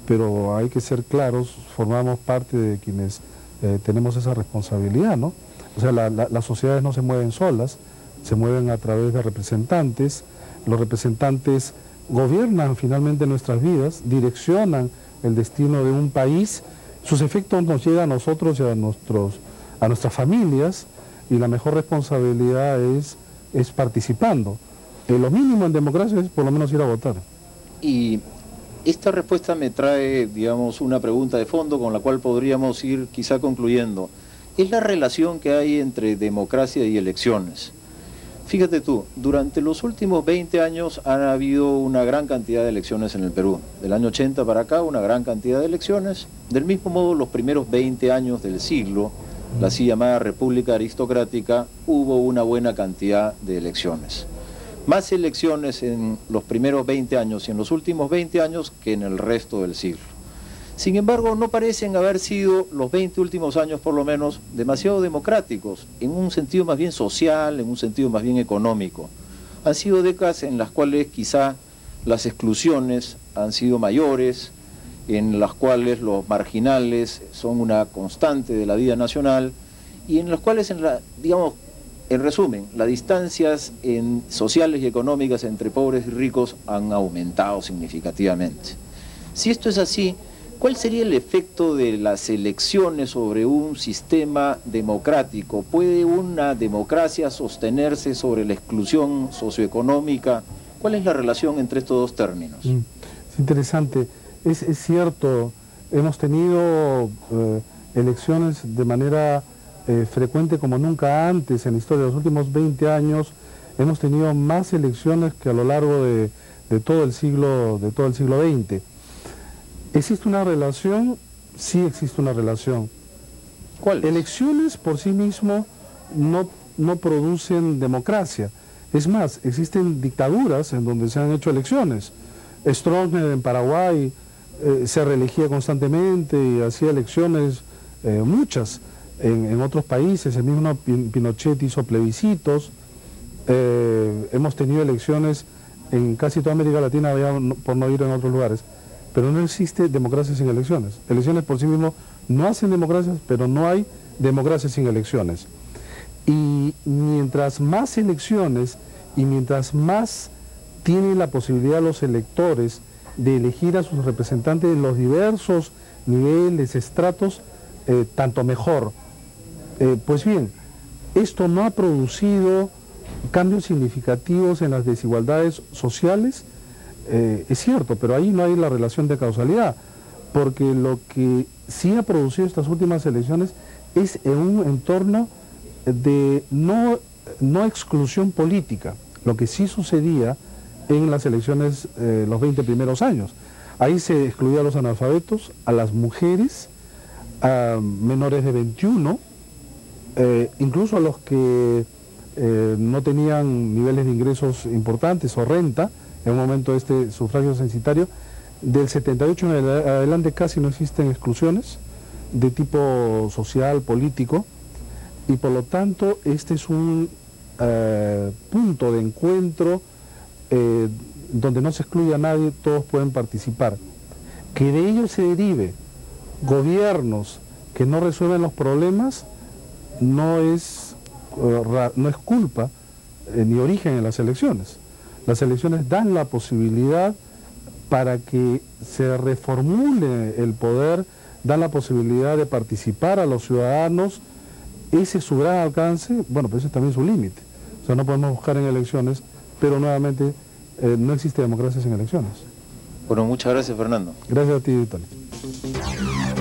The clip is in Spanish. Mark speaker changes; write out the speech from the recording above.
Speaker 1: pero hay que ser claros, formamos parte de quienes tenemos esa responsabilidad, ¿no? O sea, las sociedades no se mueven solas, se mueven a través de representantes. Los representantes gobiernan finalmente nuestras vidas, direccionan el destino de un país. Sus efectos nos llegan a nosotros y a nuestras familias, y la mejor responsabilidad es participando. Lo mínimo en democracia es por lo menos ir a votar.
Speaker 2: Y esta respuesta me trae, digamos, una pregunta de fondo con la cual podríamos ir quizá concluyendo. Es la relación que hay entre democracia y elecciones. Fíjate tú, durante los últimos 20 años han habido una gran cantidad de elecciones en el Perú. Del año 80 para acá, una gran cantidad de elecciones. Del mismo modo, los primeros 20 años del siglo, la así llamada República Aristocrática, hubo una buena cantidad de elecciones. Más elecciones en los primeros 20 años y en los últimos 20 años que en el resto del siglo. Sin embargo, no parecen haber sido los 20 últimos años, por lo menos, demasiado democráticos, en un sentido más bien social, en un sentido más bien económico. Han sido décadas en las cuales quizá las exclusiones han sido mayores, en las cuales los marginales son una constante de la vida nacional, y en las cuales, digamos, en resumen, las distancias sociales y económicas entre pobres y ricos han aumentado significativamente. Si esto es así, ¿cuál sería el efecto de las elecciones sobre un sistema democrático? ¿Puede una democracia sostenerse sobre la exclusión socioeconómica? ¿Cuál es la relación entre estos dos términos?
Speaker 1: Es interesante. Es cierto, hemos tenido elecciones de manera frecuente como nunca antes en la historia. De los últimos 20 años hemos tenido más elecciones que a lo largo de todo el siglo XX. ¿Existe una relación? Sí existe una relación.
Speaker 2: ¿Cuál es?
Speaker 1: Elecciones por sí mismo no producen democracia. Es más, existen dictaduras en donde se han hecho elecciones. Stroessner en Paraguay se reelegía constantemente y hacía elecciones, muchas, en otros países. El mismo Pinochet hizo plebiscitos. Hemos tenido elecciones en casi toda América Latina, por no ir en otros lugares. Pero no existe democracia sin elecciones. Elecciones por sí mismo no hacen democracias, pero no hay democracia sin elecciones. Y mientras más elecciones y mientras más tienen la posibilidad los electores de elegir a sus representantes en los diversos niveles, estratos, tanto mejor. Pues bien, esto no ha producido cambios significativos en las desigualdades sociales. Es cierto, pero ahí no hay la relación de causalidad, porque lo que sí ha producido estas últimas elecciones es en un entorno de no exclusión política, lo que sí sucedía en las elecciones los 20 primeros años. Ahí se excluía a los analfabetos, a las mujeres, a menores de 21, incluso a los que no tenían niveles de ingresos importantes o renta. En un momento de este sufragio censitario, del 78 en adelante casi no existen exclusiones de tipo social, político, y por lo tanto este es un punto de encuentro donde no se excluye a nadie, todos pueden participar. Que de ello se derive gobiernos que no resuelven los problemas no es culpa ni origen en las elecciones. Las elecciones dan la posibilidad para que se reformule el poder, dan la posibilidad de participar a los ciudadanos. Ese es su gran alcance, bueno, pero ese es también su límite. O sea, no podemos buscar en elecciones, pero nuevamente no existe democracia sin elecciones.
Speaker 2: Bueno, muchas gracias, Fernando.
Speaker 1: Gracias a ti, Tony.